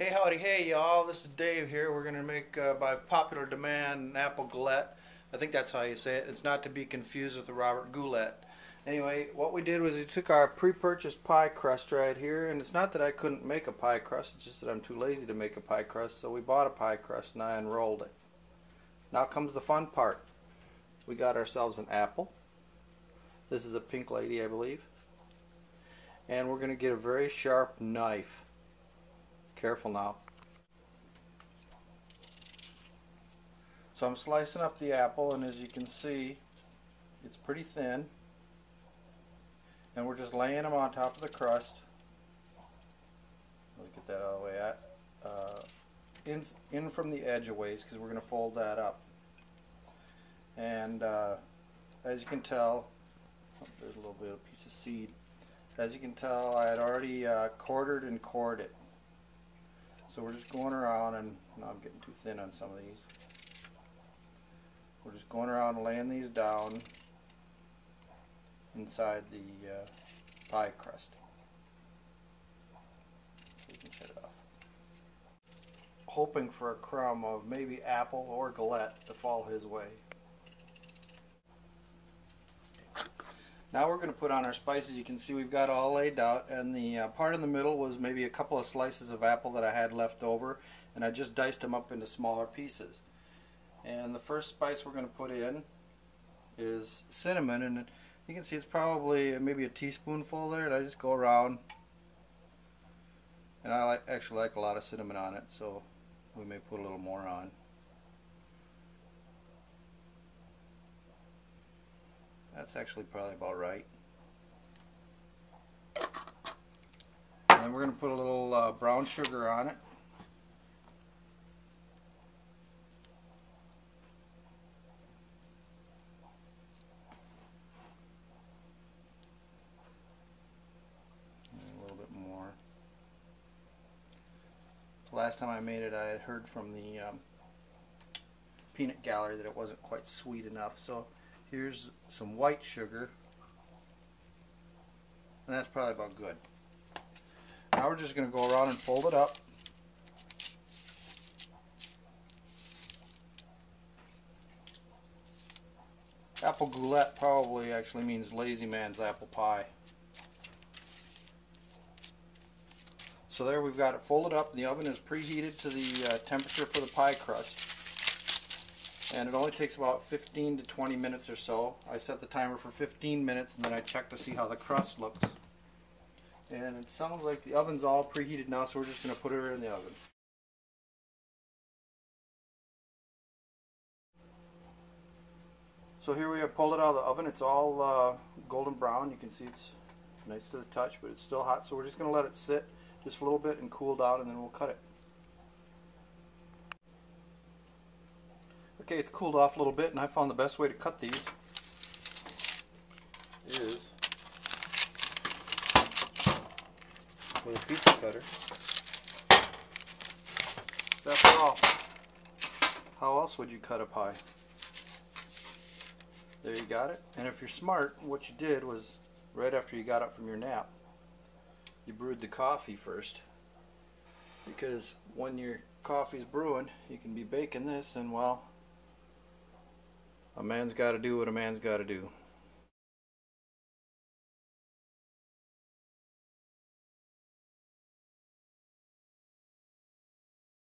Hey howdy hey y'all, this is Dave here. We're going to make by popular demand an apple galette. I think that's how you say it. It's not to be confused with the Robert Goulette. Anyway, what we did was we took our pre-purchased pie crust right here, and it's not that I couldn't make a pie crust, it's just that I'm too lazy to make a pie crust, so we bought a pie crust and I unrolled it. Now comes the fun part. We got ourselves an apple. This is a Pink Lady, I believe. And we're going to get a very sharp knife. Careful now. So I'm slicing up the apple, and as you can see, it's pretty thin. And we're just laying them on top of the crust. Let's get that out of the way. In from the edge a ways, because we're going to fold that up. And as you can tell, there's a little bit of a piece of seed. As you can tell, I had already quartered and cored it. So we're just going around, and no, I'm getting too thin on some of these. We're just going around and laying these down inside the pie crust. So you can shut it off. Hoping for a crumb of maybe apple or galette to fall his way. Now we're going to put on our spices. You can see we've got all laid out, and the part in the middle was maybe a couple of slices of apple that I had left over, and I just diced them up into smaller pieces. And the first spice we're going to put in is cinnamon, and you can see it's probably maybe a teaspoonful there, and I just go around, and I actually like a lot of cinnamon on it, so we may put a little more on. That's actually probably about right. And then we're going to put a little brown sugar on it. And a little bit more. The last time I made it, I had heard from the peanut gallery that it wasn't quite sweet enough. So here's some white sugar, and that's probably about good. Now we're just going to go around and fold it up. Apple goulette probably actually means lazy man's apple pie. So there we've got it folded up. The oven is preheated to the temperature for the pie crust. And it only takes about 15 to 20 minutes or so. I set the timer for 15 minutes, and then I check to see how the crust looks. And it sounds like the oven's all preheated now, so we're just going to put her in the oven. So here we have pulled it out of the oven. It's all golden brown. You can see it's nice to the touch, but it's still hot. So we're just going to let it sit just a little bit and cool down, and then we'll cut it. Okay, it's cooled off a little bit, and I found the best way to cut these is with a pizza cutter. So after all, how else would you cut a pie? There you got it. And if you're smart, what you did was, right after you got up from your nap, you brewed the coffee first. Because when your coffee's brewing, you can be baking this, and well, a man's got to do what a man's got to do.